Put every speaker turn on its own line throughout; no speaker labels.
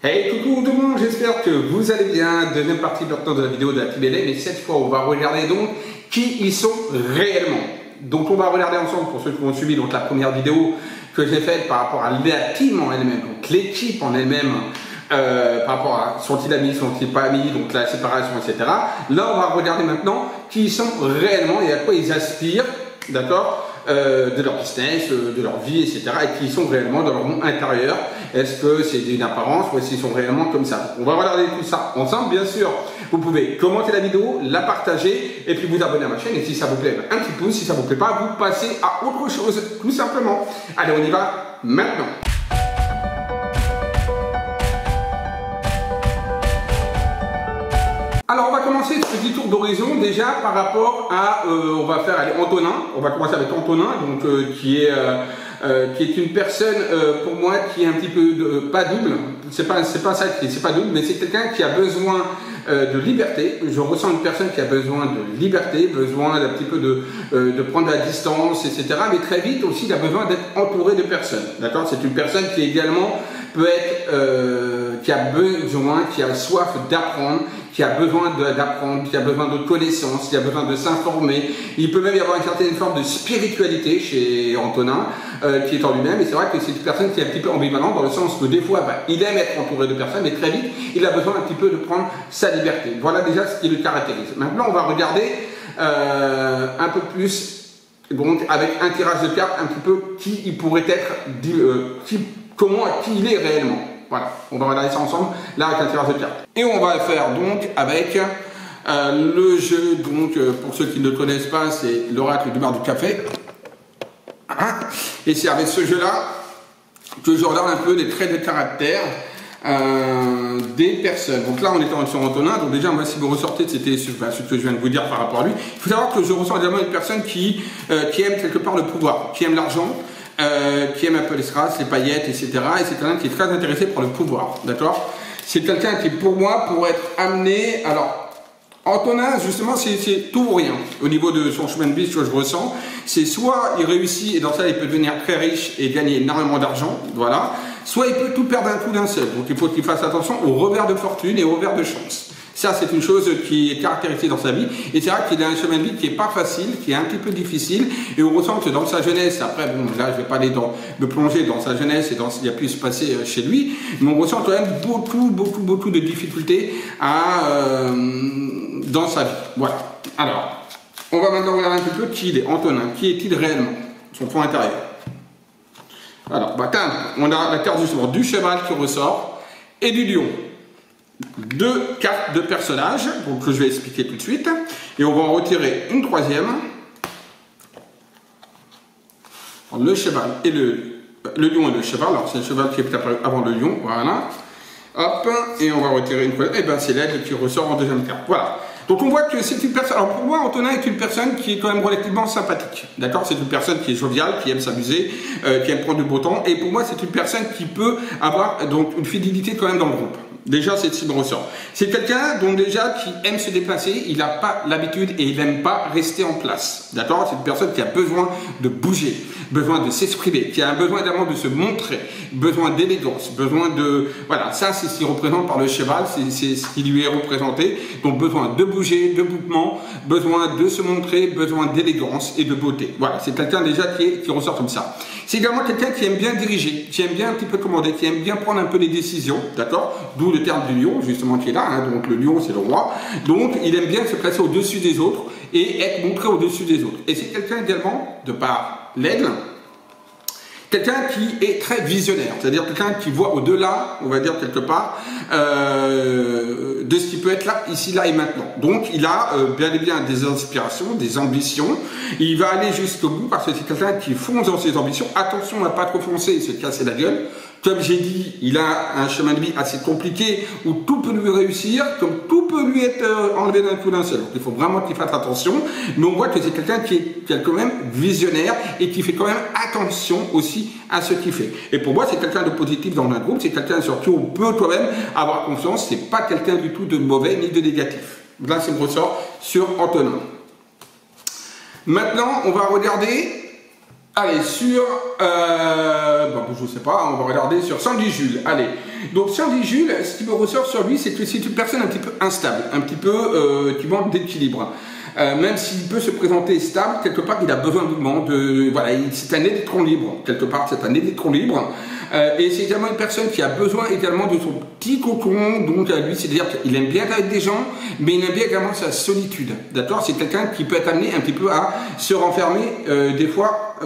Hey coucou tout le monde, j'espère que vous allez bien. Deuxième partie maintenant de la vidéo de la TBL, mais cette fois on va regarder donc qui ils sont réellement. Donc on va regarder ensemble, pour ceux qui ont suivi donc la première vidéo que j'ai faite par rapport à la team en elle-même, donc l'équipe en elle-même, par rapport à sont-ils amis, sont-ils pas amis, donc la séparation, etc. Là on va regarder maintenant qui ils sont réellement et à quoi ils aspirent, d'accord, de leur business, de leur vie, etc. et qui sont réellement dans leur monde intérieur. Est-ce que c'est une apparence ou est-ce qu'ils sont réellement comme ça? On va regarder tout ça ensemble, bien sûr. Vous pouvez commenter la vidéo, la partager et puis vous abonner à ma chaîne. Et si ça vous plaît, un petit pouce. Si ça vous plaît pas, vous passez à autre chose, tout simplement. Allez, on y va maintenant. Alors on va commencer ce petit tour d'horizon déjà par rapport à, on va faire aller Antonin, on va commencer avec Antonin, donc qui est une personne pour moi qui est un petit peu pas double, c'est pas ça qui c'est pas double, mais c'est quelqu'un qui a besoin de liberté. Je ressens une personne qui a besoin de liberté, besoin d'un petit peu de prendre la distance, etc. Mais très vite aussi il a besoin d'être entouré de personnes, d'accord. C'est une personne qui également peut être qui a besoin, qui a soif d'apprendre, qui a besoin d'apprendre, qui a besoin de connaissances, qui a besoin de s'informer. Il peut même y avoir une certaine forme de spiritualité chez Antonin qui est en lui-même. Et c'est vrai que c'est une personne qui est un petit peu ambivalente dans le sens que des fois, il aime être entouré de personnes, mais très vite, il a besoin un petit peu de prendre sa liberté. Voilà déjà ce qui le caractérise. Maintenant, on va regarder un peu plus, donc avec un tirage de cartes, un petit peu qui il pourrait être, qui il est réellement. Voilà, on va regarder ça ensemble, là avec un tirage de cartes. Et on va faire donc avec le jeu, donc pour ceux qui ne le connaissent pas, c'est l'oracle du bar du café. Et c'est avec ce jeu-là que je regarde un peu les traits de caractère des personnes. Donc là on est sur Antonin, donc déjà moi si vous ressortez, c'était ce que je viens de vous dire par rapport à lui. Il faut savoir que je ressens également une personne qui aime quelque part le pouvoir, qui aime l'argent, qui aime un peu les strass, les paillettes, etc. Et c'est quelqu'un qui est très intéressé par le pouvoir, d'accord. C'est quelqu'un qui, pour moi, pourrait être amené... Alors, Antonin, justement, c'est tout ou rien. Au niveau de son chemin de vie, ce que je ressens, c'est soit il réussit, et dans ça, il peut devenir très riche et gagner énormément d'argent, voilà. Soit il peut tout perdre d'un coup d'un seul. Donc, il faut qu'il fasse attention aux revers de fortune et aux revers de chance. Ça, c'est une chose qui est caractérisée dans sa vie. Et c'est vrai qu'il a un chemin de vie qui n'est pas facile, qui est un petit peu difficile. Et on ressent que dans sa jeunesse, après, bon, là, je ne vais pas aller me plonger dans sa jeunesse et dans ce qui a pu se passer chez lui, mais on ressent quand même beaucoup de difficultés dans sa vie. Voilà. Alors, on va maintenant regarder un petit peu qui il est, Antonin. Qui est-il réellement? Son point intérieur. Alors, on a la carte justement du cheval qui ressort et du lion. Deux cartes de personnages, donc que je vais expliquer tout de suite, et on va en retirer une troisième. Le cheval et le lion et le cheval, alors c'est le cheval qui est apparu avant le lion, voilà. Hop, et on va retirer une troisième, et bien c'est l'aigle qui ressort en deuxième carte, voilà. Donc on voit que c'est une personne, alors pour moi Antonin est une personne qui est quand même relativement sympathique, d'accord. C'est une personne qui est joviale, qui aime s'amuser, qui aime prendre du beau temps, et pour moi c'est une personne qui peut avoir donc une fidélité quand même dans le groupe. Déjà, c'est ce qui me ressort. C'est quelqu'un donc déjà qui aime se déplacer, il n'a pas l'habitude et il n'aime pas rester en place. D'accord? C'est une personne qui a besoin de bouger, besoin de s'exprimer, qui a un besoin également de se montrer, besoin d'élégance, besoin de... Voilà, ça c'est ce qu'il représente par le cheval, c'est ce qui lui est représenté. Donc besoin de bouger, de mouvement, besoin de se montrer, besoin d'élégance et de beauté. Voilà, c'est quelqu'un déjà qui ressort comme ça. C'est également quelqu'un qui aime bien diriger, qui aime bien un petit peu commander, qui aime bien prendre un peu les décisions, d'accord? D'où le terme du lion, justement, qui est là, hein. Donc le lion, c'est le roi. Donc il aime bien se placer au-dessus des autres et être montré au-dessus des autres. Et c'est quelqu'un également, de par l'aigle, quelqu'un qui est très visionnaire, c'est-à-dire quelqu'un qui voit au-delà, on va dire quelque part, de ce qui peut être là, ici, là et maintenant. Donc il a bien et bien des inspirations, des ambitions, il va aller jusqu'au bout parce que c'est quelqu'un qui fonce dans ses ambitions. Attention à ne pas trop foncer et se casser la gueule. Comme j'ai dit, il a un chemin de vie assez compliqué où tout peut lui réussir, comme tout peut lui être enlevé d'un coup d'un seul. Donc il faut vraiment qu'il fasse attention, mais on voit que c'est quelqu'un qui est quand même visionnaire et qui fait quand même attention aussi à ce qu'il fait. Et pour moi, c'est quelqu'un de positif dans un groupe, c'est quelqu'un sur qui on peut quand même avoir confiance, c'est pas quelqu'un du tout de mauvais ni de négatif. Là, c'est le ressort sur Antonin. Maintenant, on va regarder Allez, sur, je sais pas, on va regarder sur Sandy Jules. Allez, donc Sandy Jules, ce qui me ressort sur lui, c'est que c'est une personne un petit peu instable, un petit peu qui manque d'équilibre. Même s'il peut se présenter stable, quelque part il a besoin de mouvement, voilà, c'est un électron libre, quelque part c'est un électron libre. Et c'est également une personne qui a besoin également de son petit cocon, donc lui, c'est-à-dire qu'il aime bien être avec des gens, mais il aime bien également sa solitude, d'accord? C'est quelqu'un qui peut être amené un petit peu à se renfermer des fois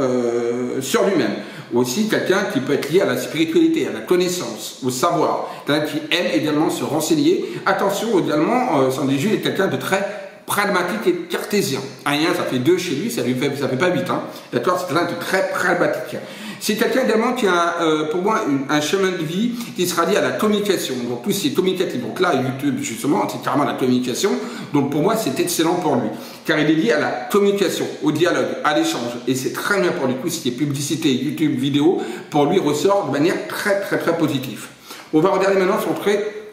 sur lui-même. Aussi quelqu'un qui peut être lié à la spiritualité, à la connaissance, au savoir, quelqu'un qui aime également se renseigner. Attention également, Sandy Jules est quelqu'un de très pragmatique et cartésien. Rien, ça fait 2 chez lui, ça fait pas 8, hein. D'accord? C'est quelqu'un de très pragmatique. C'est quelqu'un également qui a, pour moi, un chemin de vie qui sera lié à la communication. Donc, tout ce qui est communicatif. Donc là, YouTube, justement, c'est carrément la communication. Donc, pour moi, c'est excellent pour lui. Car il est lié à la communication, au dialogue, à l'échange. Et c'est très bien pour lui. Tout ce qui est publicité, YouTube, vidéo, pour lui, ressort de manière très, très, très positive. On va regarder maintenant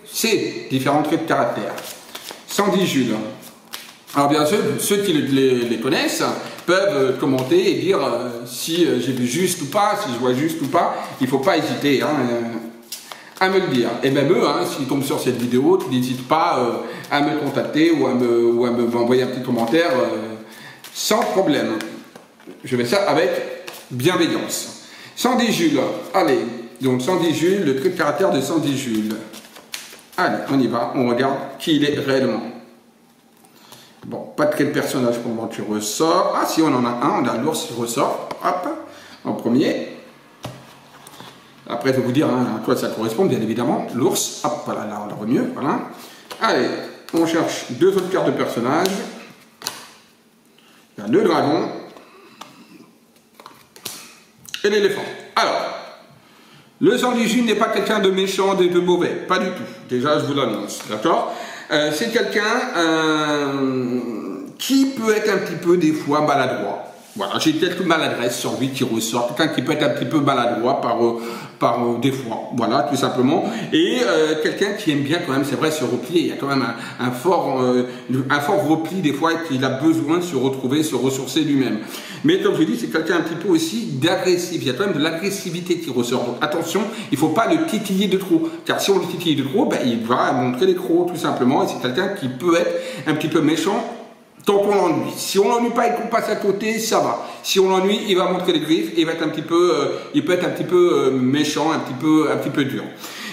ses différents traits de caractère. Sandy Jules. Alors bien sûr, ceux qui les connaissent peuvent commenter et dire si j'ai vu juste ou pas, si je vois juste ou pas. Il ne faut pas hésiter à me le dire. Et même eux, s'ils tombent sur cette vidéo, n'hésitent pas à me contacter ou à m'envoyer un petit commentaire sans problème. Je fais ça avec bienveillance. Sandy Jules, allez, donc Sandy Jules, le trait de caractère de Sandy Jules. Allez, on y va, on regarde qui il est réellement. Bon, pas de quel personnage pour moi qui ressort. Ah si, on en a un, on a l'ours qui ressort. Hop, en premier. Après, je vais vous dire à quoi ça correspond, bien évidemment. L'ours, hop, voilà, là on le voit mieux, voilà. Allez, on cherche 2 autres cartes de personnages. Il y a le dragon et l'éléphant. Alors, le Sandy Jules n'est pas quelqu'un de méchant et de mauvais, pas du tout. Déjà, je vous l'annonce, d'accord? C'est quelqu'un qui peut être un petit peu des fois maladroit. Voilà, j'ai quelques maladresses sur lui qui ressortent. Quelqu'un qui peut être un petit peu maladroit par des fois. Voilà, tout simplement. Et quelqu'un qui aime bien quand même, c'est vrai, se replier. Il y a quand même un fort repli des fois qu'il a besoin de se retrouver, se ressourcer lui-même. Mais comme je dis, c'est quelqu'un un petit peu aussi d'agressif. Il y a quand même de l'agressivité qui ressort. Donc attention, il ne faut pas le titiller de trop. Car si on le titille de trop, ben, il va montrer les crocs tout simplement. Et c'est quelqu'un qui peut être un petit peu méchant tant qu'on l'ennuie. Si on l'ennuie pas et qu'on passe à côté, ça va. Si on l'ennuie, il va montrer les griffes et il va être un petit peu, il peut être un petit peu méchant, un petit peu dur.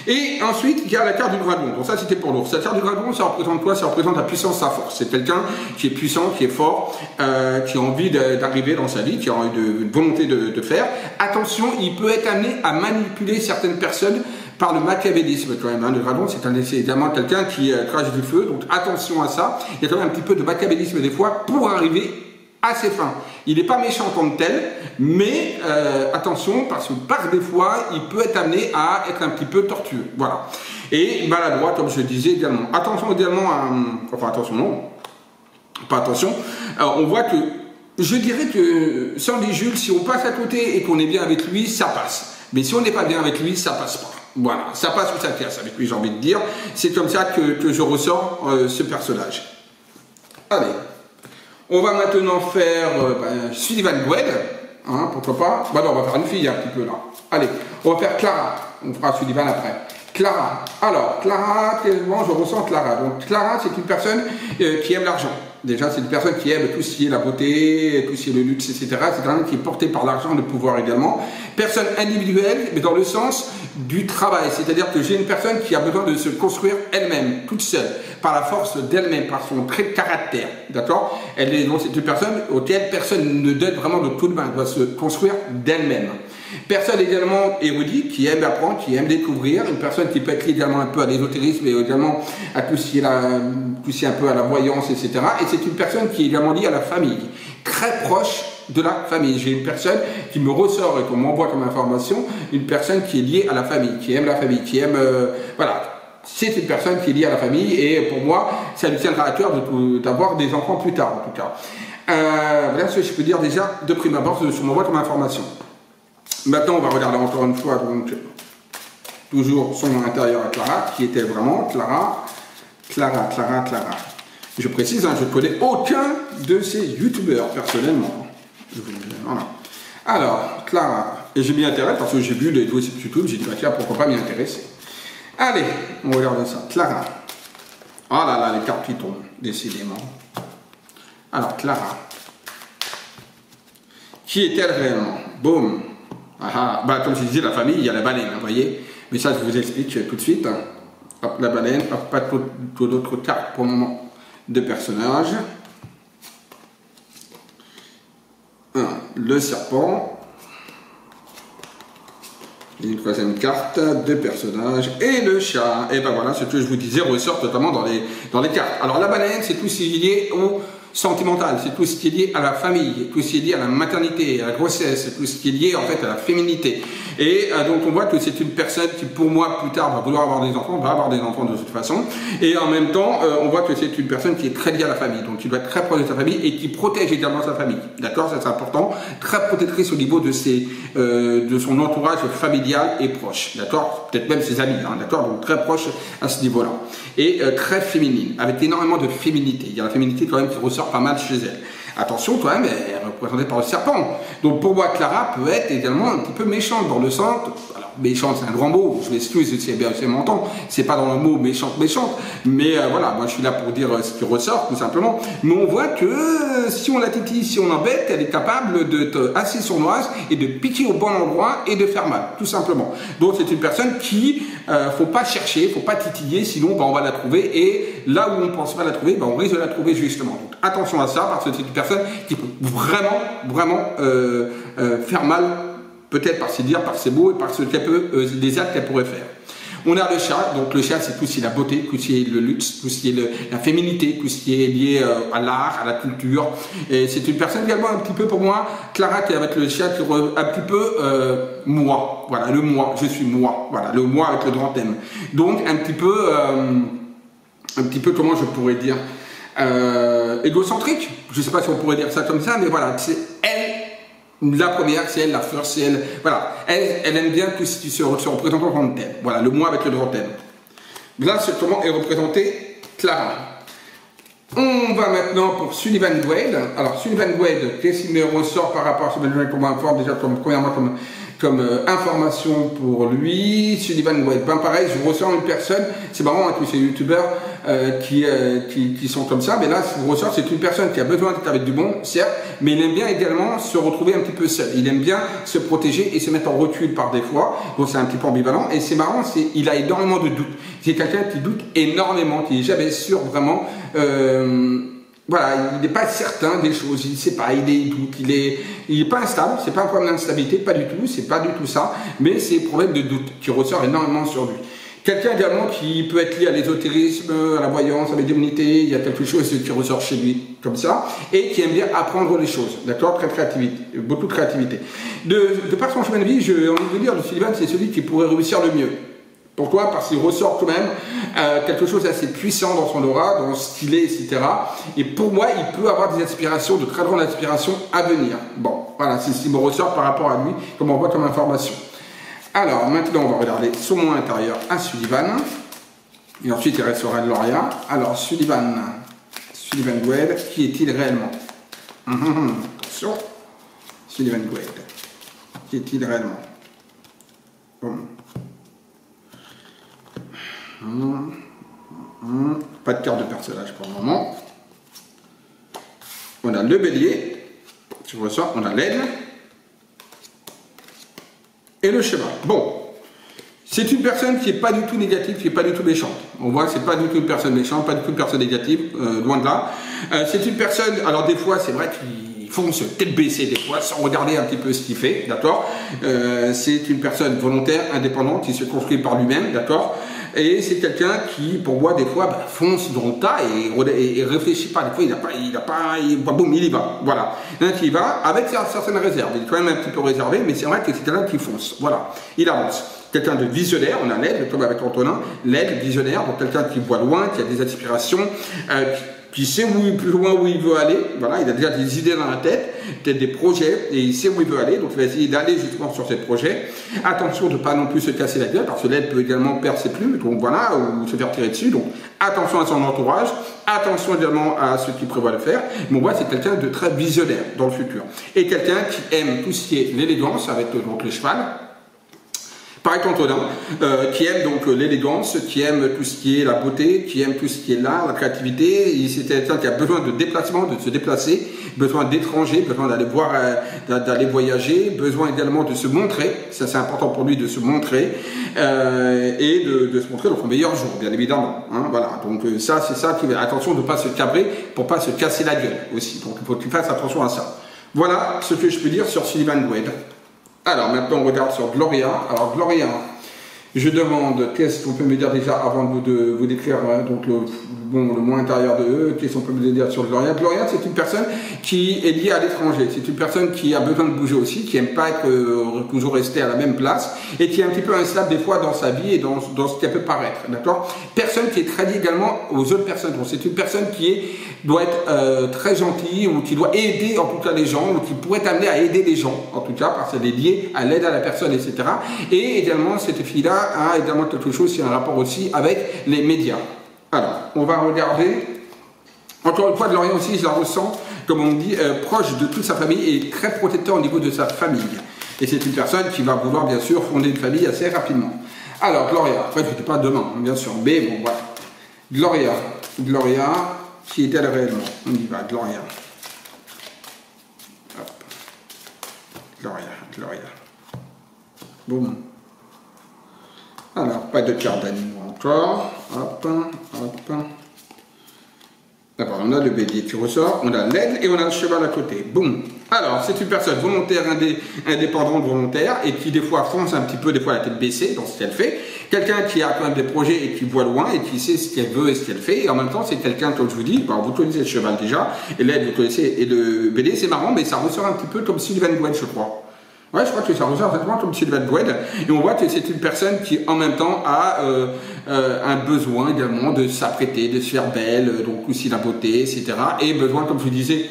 Et ensuite, il y a la carte du dragon. Donc ça, c'était pour l'ours. La carte du dragon, ça représente quoi? Ça représente la puissance, sa force. C'est quelqu'un qui est puissant, qui est fort, qui a envie d'arriver dans sa vie, qui a une volonté de faire. Attention, il peut être amené à manipuler certaines personnes par le machiavélisme quand même. Le dragon, c'est évidemment quelqu'un qui crache du feu, donc attention à ça. Il y a quand même un petit peu de machiavélisme des fois pour arriver à ses fins. Il n'est pas méchant en tant que tel, mais attention, parce que par des fois, il peut être amené à être un petit peu tortueux. Voilà. Et maladroit, comme je le disais également. Attention également à... Enfin, attention, non. Pas attention. Alors, on voit que... Je dirais que Sandy Jules, si on passe à côté et qu'on est bien avec lui, ça passe. Mais si on n'est pas bien avec lui, ça passe pas. Voilà, ça passe ou ça casse avec lui, j'ai envie de dire. C'est comme ça que je ressens ce personnage. Allez, on va maintenant faire Sullivan Gwen, pourquoi pas. Bah non, on va faire une fille un petit peu là. Allez, on va faire Clara, on fera Sullivan après. Clara, alors Clara, tellement je ressens Clara. Donc Clara, c'est une personne qui aime l'argent. Déjà, c'est une personne qui aime tout ce qui est la beauté, tout ce qui est le luxe, etc. C'est quelqu'un qui est porté par l'argent, le pouvoir également. Personne individuelle, mais dans le sens du travail. C'est-à-dire que j'ai une personne qui a besoin de se construire elle-même, toute seule, par la force d'elle-même, par son trait de caractère. D'accord? C'est une personne auquel personne ne donne vraiment de coup de main. Elle doit se construire d'elle-même. Personne également érudite, qui aime apprendre, qui aime découvrir. Une personne qui peut être également un peu à l'ésotérisme et également à tout ce qui est un peu à la voyance, etc. Et c'est une personne qui est également liée à la famille, très proche de la famille. J'ai une personne qui me ressort et qu'on m'envoie comme information, une personne qui est liée à la famille, qui aime la famille, qui aime... voilà. C'est une personne qui est liée à la famille et pour moi, ça lui tiendra à cœur d'avoir des enfants plus tard en tout cas. Voilà ce que je peux dire déjà de prime abord sur m'envoie comme information. Maintenant, on va regarder encore une fois, donc, toujours son intérieur à Clara, qui était vraiment Clara. Je précise, je ne connais aucun de ces youtubeurs, personnellement. Voilà. Alors, Clara, et j'ai mis intérêt parce que j'ai vu les vidéos sur YouTube, j'ai dit, bah, tiens, pourquoi pas m'y intéresser. Allez, on regarde ça. Clara. Oh là là, les cartes qui tombent, décidément. Alors, Clara. Qui est-elle réellement? Boum. Ah, bah, comme je disais, la famille, il y a la baleine, vous voyez. Mais ça, je vous explique tout de suite. Hop, la baleine, hop, pas d'autres cartes pour le moment de personnages. Le serpent. Une troisième carte, deux personnages et le chat. Et ben voilà, ce que je vous disais ressort totalement dans les cartes. Alors la baleine, c'est tout ce qui est lié au sentimental, c'est tout ce qui est lié à la famille, tout ce qui est lié à la maternité, à la grossesse, c'est tout ce qui est lié en fait à la féminité. Et donc on voit que c'est une personne qui pour moi plus tard va vouloir avoir des enfants, va avoir des enfants de toute façon. Et en même temps, on voit que c'est une personne qui est très liée à la famille, donc qui doit être très proche de sa famille et qui protège également sa famille. D'accord, ça c'est important. Très protectrice au niveau de son entourage familial et proche. D'accord, peut-être même ses amis. Hein, d'accord, donc très proche à ce niveau-là. Et très féminine, avec énormément de féminité. Il y a la féminité quand même qui ressort pas mal chez elle. Attention, quand même, elle est représentée par le serpent. Donc pour moi, Clara peut être également un petit peu méchante dans le sens. Alors, méchante, c'est un grand mot, je m'excuse si c'est m'entend. C'est pas dans le mot méchante, mais voilà, moi je suis là pour dire ce qui ressort, tout simplement. Mais on voit que si on la titille, si on l'embête, elle est capable d'être assez sournoise et de piquer au bon endroit et de faire mal, tout simplement. Donc c'est une personne qui, faut pas chercher, faut pas titiller, sinon on va la trouver. Et là où on pense pas la trouver, on risque de la trouver justement. Donc attention à ça, parce que c'est une personne qui peut vraiment faire mal, peut-être par ses dires, par ses mots et par ce qu'elle peut, des actes qu'elle pourrait faire. On a le chat, donc le chat c'est tout ce qui est la beauté, tout ce qui est le luxe, tout ce qui est la féminité, tout ce qui est lié à l'art, à la culture. Et c'est une personne également un petit peu pour moi, Clara qui est avec le chat, qui un petit peu moi, voilà, le moi, je suis moi, voilà, le moi avec le grand M. Donc un petit peu comment je pourrais dire, égocentrique, je ne sais pas si on pourrait dire ça comme ça, mais voilà, c'est elle, la première, c'est elle, la first, c'est elle, voilà, elle aime bien tout ce qui se représente en tant que tel, voilà, le moi avec le grand M. Là, c'est comment est représentée Clara. On va maintenant pour Sullivan Wade. Alors, Sullivan Wade, qu'est-ce qui me ressort par rapport à Sullivan Wade comme informe, déjà premièrement comme information pour lui, Sullivan Wade. Ben pareil, je ressens une personne, c'est marrant, hein, tous ces youtubeurs qui sont comme ça, mais là, je vous ressors, c'est une personne qui a besoin d'être avec du bon, certes, mais il aime bien également se retrouver un petit peu seul. Il aime bien se protéger et se mettre en recul par des fois, donc c'est un petit peu ambivalent, et c'est marrant, il a énormément de doutes. C'est quelqu'un qui doute énormément, qui n'est jamais sûr vraiment, voilà, il n'est pas certain des choses, il ne sait pas, il doute, il est pas instable, c'est pas un problème d'instabilité, pas du tout, c'est pas du tout ça, mais c'est un problème de doute qui ressort énormément sur lui. Quelqu'un également qui peut être lié à l'ésotérisme, à la voyance, à la médiumnité, il y a quelque chose qui ressort chez lui comme ça, et qui aime bien apprendre les choses, d'accord, très créativité, beaucoup de créativité. De par son chemin de vie, j'ai envie de vous dire, le Sullivan, c'est celui qui pourrait réussir le mieux. Pourquoi? Parce qu'il ressort quand même quelque chose d'assez puissant dans son aura, dans ce qu'il est, etc. Et pour moi, il peut avoir des aspirations, de très grandes aspirations à venir. Bon, voilà, c'est ce qui me ressort par rapport à lui, comme on voit comme information. Alors, maintenant, on va regarder son moi intérieur à Sullivan. Et ensuite, il restera Gloria. Alors, Sullivan Wade, qui est-il réellement? Attention, Sullivan Wade, qui est-il réellement? Bon. Pas de carte de personnage pour le moment. On a le bélier, tu vois ça, on a l'aigle et le cheval. Bon, c'est une personne qui n'est pas du tout négative, qui n'est pas du tout méchante. On voit que c'est pas du tout une personne méchante, pas du tout une personne négative, loin de là. C'est une personne, alors des fois c'est vrai qu'il fonce tête baissée des fois, sans regarder un petit peu ce qu'il fait, d'accord. C'est une personne volontaire, indépendante, qui se construit par lui-même, d'accord. Et c'est quelqu'un qui, pour moi, des fois, fonce dans le tas et réfléchit pas. Des fois, boum, il y va. Voilà. Donc, il y va avec certaines réserves. Il est quand même un petit peu réservé, mais c'est vrai que c'est quelqu'un qui fonce. Voilà. Il avance. Quelqu'un de visionnaire, on a l'aigle, comme avec Antonin, l'aigle visionnaire, donc quelqu'un qui voit loin, qui a des aspirations, qui sait plus loin où il veut aller. Voilà, il a déjà des idées dans la tête, peut-être des projets, et il sait où il veut aller, donc il va essayer d'aller justement sur ces projets. Attention de ne pas non plus se casser la gueule, parce que l'aide peut également perdre ses plumes, donc voilà, ou se faire tirer dessus. Donc attention à son entourage, attention également à ce qu'il prévoit de faire. Mais on voit c'est quelqu'un de très visionnaire dans le futur. Et quelqu'un qui aime tout ce qui est l'élégance avec donc le cheval. Pareil qu'Antonin, qui aime donc l'élégance, qui aime tout ce qui est la beauté, qui aime tout ce qui est l'art, la créativité. C'est quelqu'un qui a besoin de déplacement, de se déplacer, besoin d'étrangers, besoin d'aller voir, d'aller voyager, besoin également de se montrer. Ça c'est important pour lui de se montrer et de se montrer dans son meilleur jour, bien évidemment. Hein, voilà. Donc ça c'est ça qui va. Attention de ne pas se cabrer pour pas se casser la gueule aussi. Donc il faut que tu fasses attention à ça. Voilà ce que je peux dire sur Sullivan Boyd. Alors maintenant on regarde sur Gloria. Alors Gloria, je demande qu'est-ce qu'on peut me dire déjà avant de vous décrire donc le monde intérieur de eux, qu'est-ce qu'on peut me dire sur Gloria. Gloria c'est une personne qui est liée à l'étranger, c'est une personne qui a besoin de bouger aussi, qui n'aime pas être toujours rester à la même place et qui est un petit peu instable des fois dans sa vie et dans ce qu'elle peut paraître, d'accord. Personne qui est très liée également aux autres personnes, donc c'est une personne qui doit être très gentille ou qui doit aider en tout cas les gens ou qui pourrait t'amener à aider les gens en tout cas parce qu'elle est liée à l'aide à la personne, etc. Et également cette fille-là a également quelque chose qui a un rapport aussi avec les médias. Alors, on va regarder. Encore une fois, Gloria aussi, je la ressens, comme on dit, proche de toute sa famille et très protecteur au niveau de sa famille. Et c'est une personne qui va vouloir, bien sûr, fonder une famille assez rapidement. Alors, Gloria, après, je ne dis pas demain, bien sûr, mais bon, voilà. Gloria, qui est-elle réellement? On y va, Gloria. Hop. Gloria. Boum. Alors, pas de carte d'animaux encore. Hop. D'abord, on a le bélier qui ressort, on a l'aide et on a le cheval à côté. Boum. Alors, c'est une personne volontaire, indépendante, volontaire, et qui des fois fonce un petit peu, des fois la tête baissée dans ce qu'elle fait. Quelqu'un qui a quand même des projets et qui voit loin et qui sait ce qu'elle veut et ce qu'elle fait. Et en même temps, c'est quelqu'un, comme je vous dis, vous connaissez le cheval déjà, et l'aide, vous connaissez, et le bélier, c'est marrant, mais ça ressort un petit peu comme Sullivan Boyd, je crois. Ouais, je crois que ça ressort exactement comme Sullivan Boyd. Et on voit que c'est une personne qui, en même temps, a un besoin également de s'apprêter, de se faire belle, donc aussi la beauté, etc. Et besoin, comme je vous disais,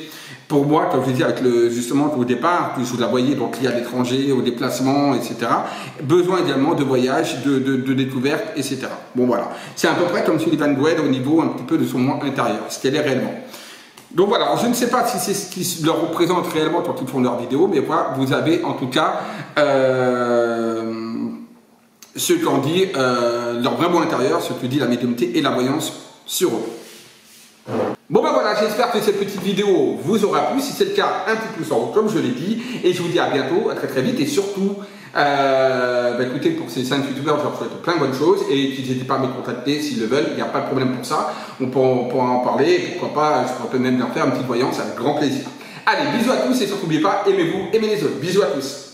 pour moi, comme je vous disais, avec justement au départ, que je vous la voyais, donc lié à l'étranger, au déplacement, etc. Besoin également de voyage, de découverte, etc. Bon, voilà. C'est à peu près comme Sullivan Boyd au niveau un petit peu de son moi intérieur, ce qu'elle est réellement. Donc voilà, je ne sais pas si c'est ce qui leur représente réellement quand ils font leurs vidéos, mais voilà, vous avez en tout cas ce qu'en dit leur vrai moi intérieur, ce que dit la médiumnité et la voyance sur eux. Bon ben voilà, j'espère que cette petite vidéo vous aura plu. Si c'est le cas, un petit pouce en haut comme je l'ai dit. Et je vous dis à bientôt, à très vite. Et surtout, écoutez, pour ces 5 youtubeurs, je leur souhaite plein de bonnes choses. Et n'hésitez pas à me contacter s'ils le veulent, il n'y a pas de problème pour ça. On pourra en parler. Et pourquoi pas, je pourrais même leur faire une petite voyance avec grand plaisir. Allez, bisous à tous et surtout n'oubliez pas, aimez-vous, aimez les autres. Bisous à tous.